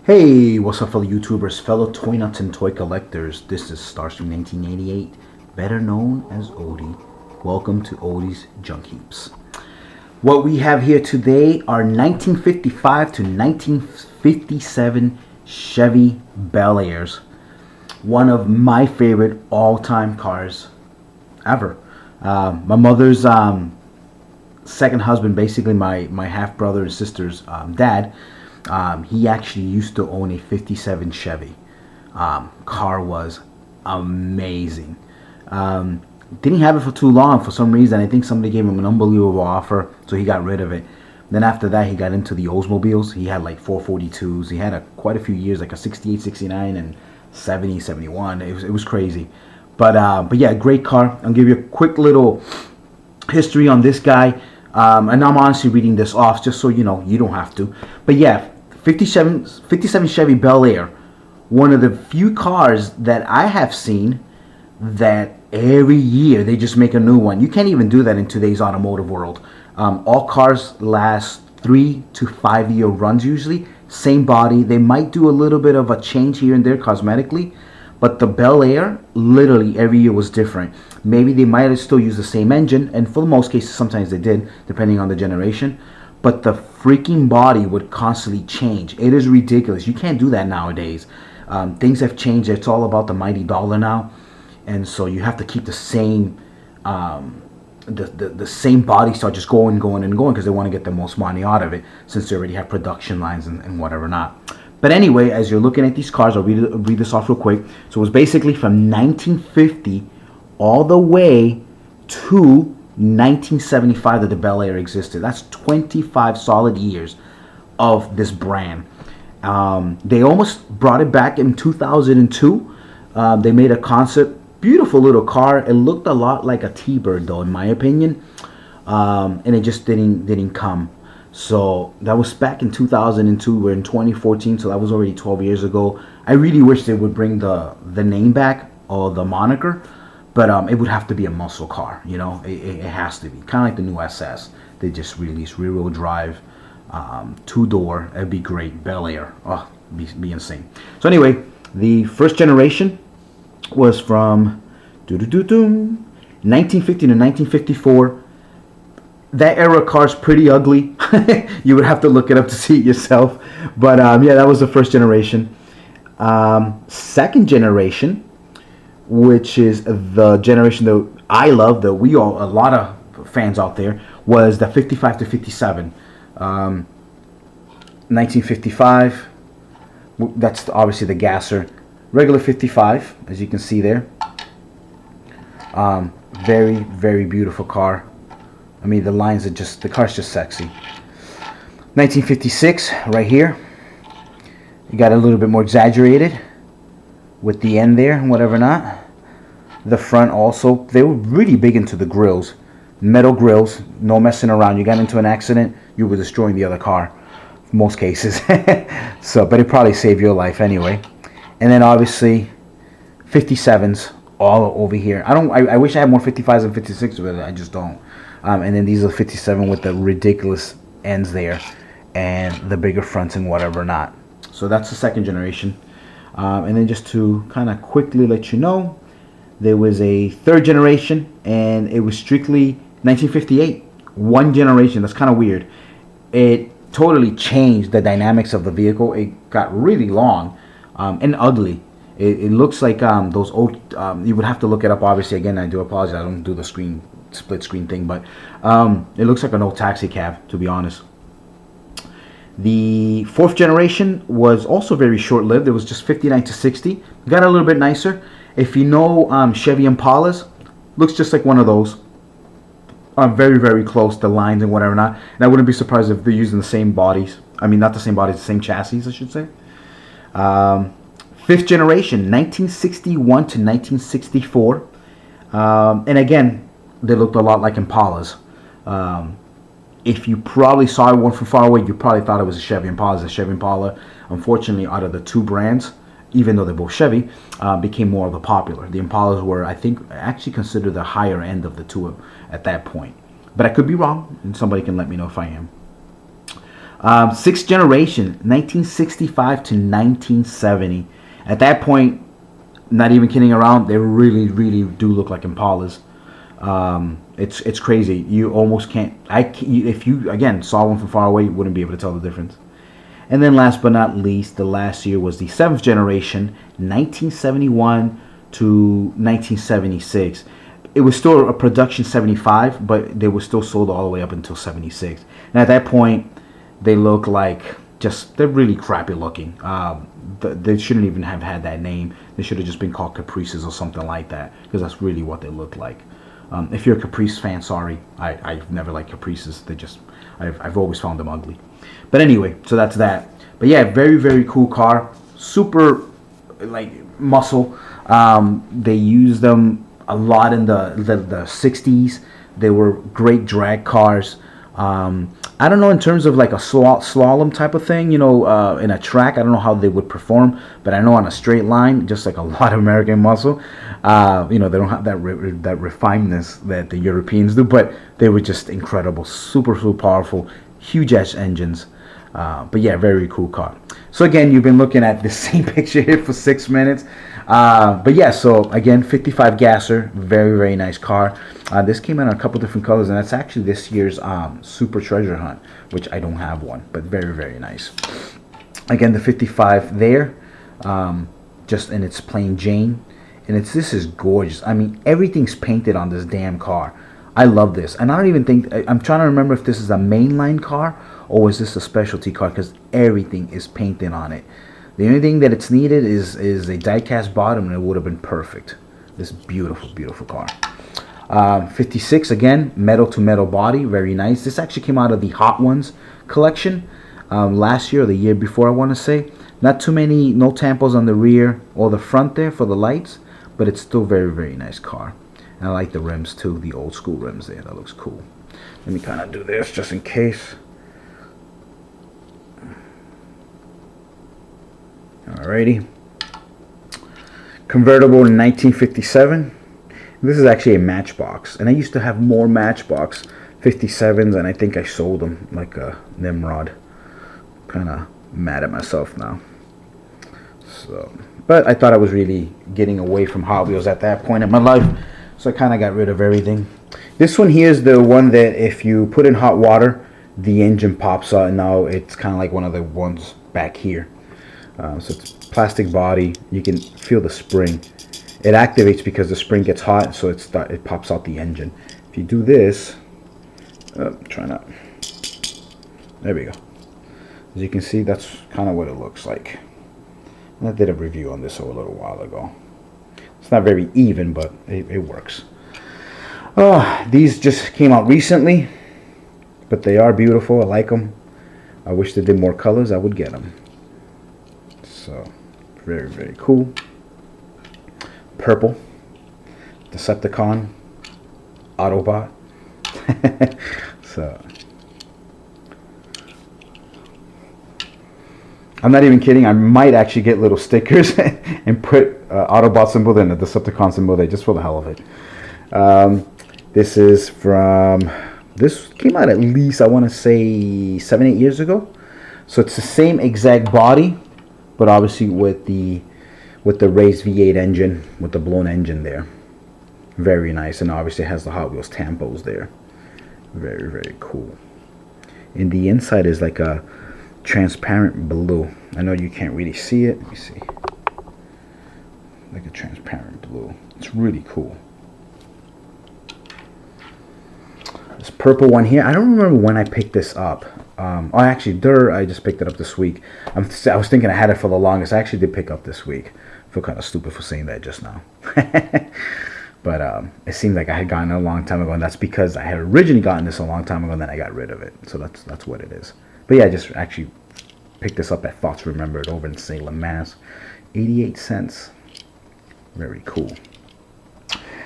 Hey, what's up fellow YouTubers, fellow toy nuts and toy collectors? This is Starstream 1988, better known as Odie. Welcome to Odie's Junkheaps. What we have here today are 1955 to 1957 Chevy Bel Airs. One of my favorite all-time cars ever. My mother's second husband, basically my half-brother and sister's dad, he actually used to own a 57 Chevy. Car was amazing. Didn't have it for too long for some reason. I think somebody gave him an unbelievable offer, so he got rid of it. Then after that, he got into the Oldsmobiles. He had like 442s. He had quite a few years, like a 68, 69, and 70, 71. It was crazy. But yeah, great car. I'll give you a quick little history on this guy. And I'm honestly reading this off just so you know, you don't have to. But yeah, 57 Chevy Bel Air, one of the few cars that I have seen that every year they just make a new one. You can't even do that in today's automotive world. All cars last 3 to 5 year runs usually. Same body. They might do a little bit of a change here and there cosmetically, but the Bel Air, literally every year was different. Maybe they might have still used the same engine, and for most cases, sometimes they did, depending on the generation. But the freaking body would constantly change. It is ridiculous. You can't do that nowadays. Things have changed. It's all about the mighty dollar now, and so you have to keep the same the same body style just going because they want to get the most money out of it, since they already have production lines and whatever not. But anyway, as you're looking at these cars, I'll read this off real quick. So it was basically from 1950 all the way to 1975 that the Bel Air existed. That's 25 solid years of this brand. They almost brought it back in 2002. They made a concept, beautiful little car. It looked a lot like a T-Bird though, in my opinion. And it just didn't come. So that was back in 2002. We're in 2014, so that was already 12 years ago. I really wish they would bring the name back or the moniker, but it would have to be a muscle car. You know, it has to be kind of like the new SS. They just released rear-wheel drive, two-door. It'd be great. Bel Air, oh, be insane. So anyway, the first generation was from 1950 to 1954. That era car's pretty ugly. You would have to look it up to see it yourself. But yeah, that was the first generation. Second generation, which is the generation that I love, that a lot of fans out there, was the 55 to 57. 1955, that's obviously the gasser. Regular 55, as you can see there. Very, very beautiful car. I mean, the lines are just, the car's just sexy. 1956, right here. You got a little bit more exaggerated with the end there and whatever not. The front also, they were really big into the grills. Metal grills, no messing around. You got into an accident, you were destroying the other car. In most cases. So, but it probably saved your life anyway. And then obviously 57s all over here. I wish I had more 55s and 56s, but I just don't. And then these are 57 with the ridiculous ends there and the bigger fronts and whatever not. So that's the second generation. And then just to kind of quickly let you know, there was a third generation, and it was strictly 1958. One generation. That's kind of weird. It totally changed the dynamics of the vehicle. It got really long and ugly. It looks like those old, you would have to look it up, obviously. Again, I do apologize, I don't do the split screen thing, but it looks like an old taxi cab, to be honest. The fourth generation was also very short-lived. It was just 59 to 60. Got a little bit nicer. If you know Chevy Impalas, looks just like one of those. Very, very close, the lines and whatever not. And I wouldn't be surprised if they're using the same bodies. I mean, not the same bodies, the same chassis, I should say. Fifth generation, 1961 to 1964. And again, they looked a lot like Impalas. If you probably saw one from far away, you probably thought it was a Chevy Impala. The Chevy Impala, unfortunately, out of the two brands, even though they're both Chevy, became more of the popular. The Impalas were, I think, actually considered the higher end of the two at that point. But I could be wrong, and somebody can let me know if I am. Sixth generation, 1965 to 1970. At that point, not even kidding around, they really, really do look like Impalas. It's crazy. You almost can't. If you again saw one from far away, you wouldn't be able to tell the difference. And then last but not least, the last year was the seventh generation, 1971 to 1976. It was still a production 75, but they were still sold all the way up until 76. And at that point, they look like they're really crappy looking. They shouldn't even have had that name. They should have just been called Caprices or something like that, because that's really what they look like. If you're a Caprice fan, sorry, I've never liked Caprices. I've always found them ugly. But anyway, so that's that. But yeah, very, very cool car. Super, like, muscle. They used them a lot in the 60s. They were great drag cars. I don't know, in terms of like a slalom type of thing, in a track, I don't know how they would perform, but I know on a straight line, just like a lot of American muscle, they don't have that refinedness that the Europeans do, but they were just incredible, super, super powerful, huge ass engines. But yeah, very cool car. So again, you've been looking at the same picture here for 6 minutes. But yeah, so again, 55 gasser, very, very nice car. This came in a couple different colors, and that's actually this year's Super Treasure Hunt, which I don't have one, but very, very nice. Again, the 55 there, just in its plain Jane, and this is gorgeous. I mean, everything's painted on this damn car. I love this, and I don't even think, I'm trying to remember if this is a mainline car or is this a specialty car, because everything is painted on it. The only thing that it's needed is a die-cast bottom, and it would have been perfect. This beautiful, beautiful car. 56, again, metal-to-metal body, very nice. This actually came out of the Hot Ones collection last year or the year before, I want to say. Not too many, no tampos on the rear or the front there for the lights, but it's still very, very nice car. And I like the rims too, the old school rims there. That looks cool. Let me kind of do this just in case. Alrighty. Convertible in 1957. This is actually a Matchbox, and I used to have more Matchbox 57s, and I think I sold them like a Nimrod. Kind of mad at myself now. So, but I thought I was really getting away from Hot Wheels at that point in my life, so I kind of got rid of everything. This one here is the one that if you put in hot water, the engine pops out, and now it's kind of like one of the ones back here. So it's plastic body. You can feel the spring. It activates because the spring gets hot, so it pops out the engine. If you do this, try not. There we go. As you can see, that's kind of what it looks like. And I did a review on this a little while ago. It's not very even, but it works. These just came out recently, but they are beautiful. I like them. I wish they did more colors. I would get them. So, very, very cool. Purple. Decepticon. Autobot. So, I'm not even kidding. I might actually get little stickers and put Autobot symbol there and a Decepticon symbol there just for the hell of it. This is from, this came out at least, I want to say 7-8 years ago. So it's the same exact body, but obviously with the raised V8 engine, with the blown engine there. Very nice, and obviously it has the Hot Wheels tampos there. Very, very cool. And the inside is like a transparent blue. I know you can't really see it. Let me see. Like a transparent blue. It's really cool. This purple one here, I don't remember when I picked this up. Actually, I just picked it up this week. I was thinking I had it for the longest. I actually did pick up this week. I feel kind of stupid for saying that just now. But it seemed like I had gotten it a long time ago, and that's because I had originally gotten this a long time ago, and then I got rid of it. So that's what it is. But yeah, I just actually picked this up at Thoughts Remembered over in Salem, Mass. 88 cents. Very cool.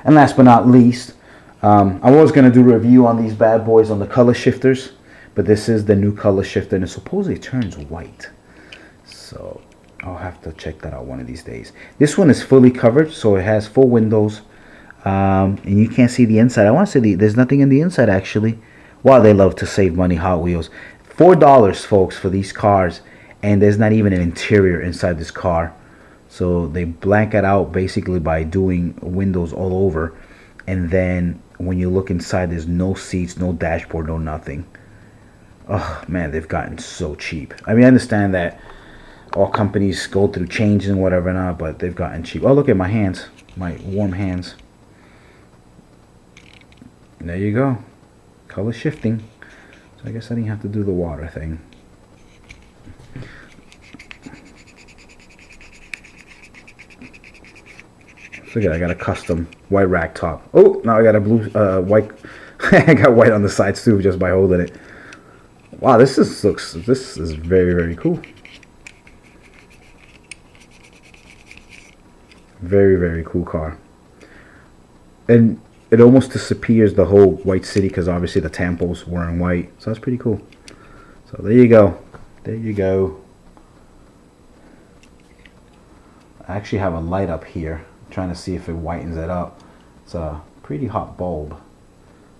And last but not least, I was going to do a review on these bad boys on the color shifters, but this is the new color shifter, and it supposedly turns white. So I'll have to check that out one of these days. This one is fully covered, so it has full windows, and you can't see the inside. I want to say there's nothing in the inside, actually. Wow, they love to save money, Hot Wheels. $4, folks, for these cars, and there's not even an interior inside this car. So they blank it out basically by doing windows all over, and then when you look inside, there's no seats, no dashboard, no nothing. Oh man, they've gotten so cheap. I mean, I understand that all companies go through changes and whatever not, but they've gotten cheap. Oh, look at my hands, my warm hands. There you go, color shifting. So I guess I didn't have to do the water thing. Look at, I got a custom white rack top. Oh, now I got a blue, white. I got white on the sides too, just by holding it. Wow, this is very, very cool. Very, very cool car. And it almost disappears the whole white city because obviously the tampos were in white. So that's pretty cool. So there you go. There you go. I actually have a light up here. I'm trying to see if it whitens it up. It's a pretty hot bulb.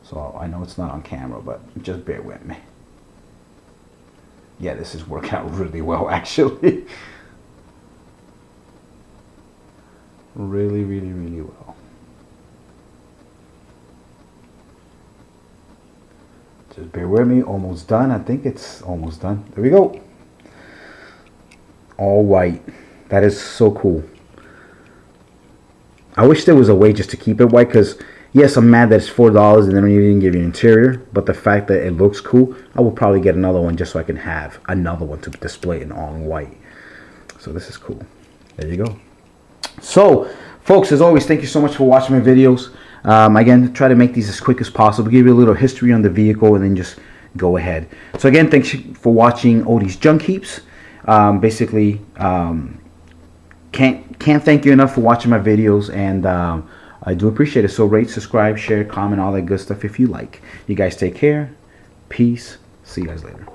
So I know it's not on camera, but just bear with me. Yeah, this is working out really well, actually. Really, really, really well. Just bear with me. Almost done. I think it's almost done. There we go. All white. That is so cool. I wish there was a way just to keep it white, because yes, I'm mad that it's $4 and they don't even give you an interior, but the fact that it looks cool, I will probably get another one just so I can have another one to display it all in white. So this is cool. There you go. So folks, as always, thank you so much for watching my videos. Again, try to make these as quick as possible, give you a little history on the vehicle, and then just go ahead. So again, thanks for watching Odie's Junk Heaps. Basically, can't thank you enough for watching my videos, and I do appreciate it. So rate, subscribe, share, comment, all that good stuff if you like. You guys take care. Peace. See you guys later.